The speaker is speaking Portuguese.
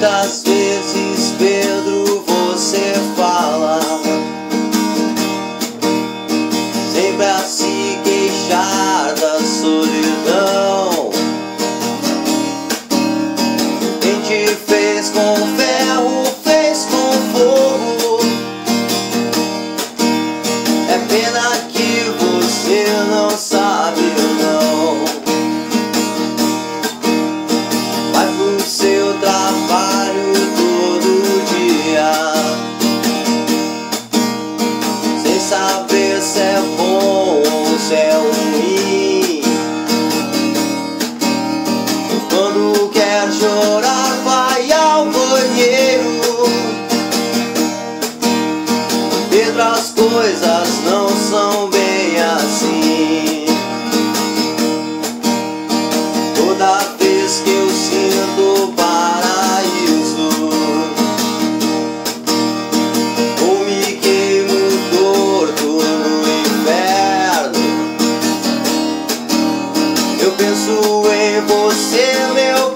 Muitas vezes, Pedro, você fala sempre a se queixar da solidão. Quem te fez com ferro, fez com fogo. É pena que você não sabe, não. Vai pro seu trabalho todo dia, sem saber se é bom ou se é ruim. Quando quer chorar, vai ao banheiro. Pedro, as coisas não são bem assim. Toda vez que eu sinto o paraíso, ou me queimo torto no inferno, eu penso em você, meu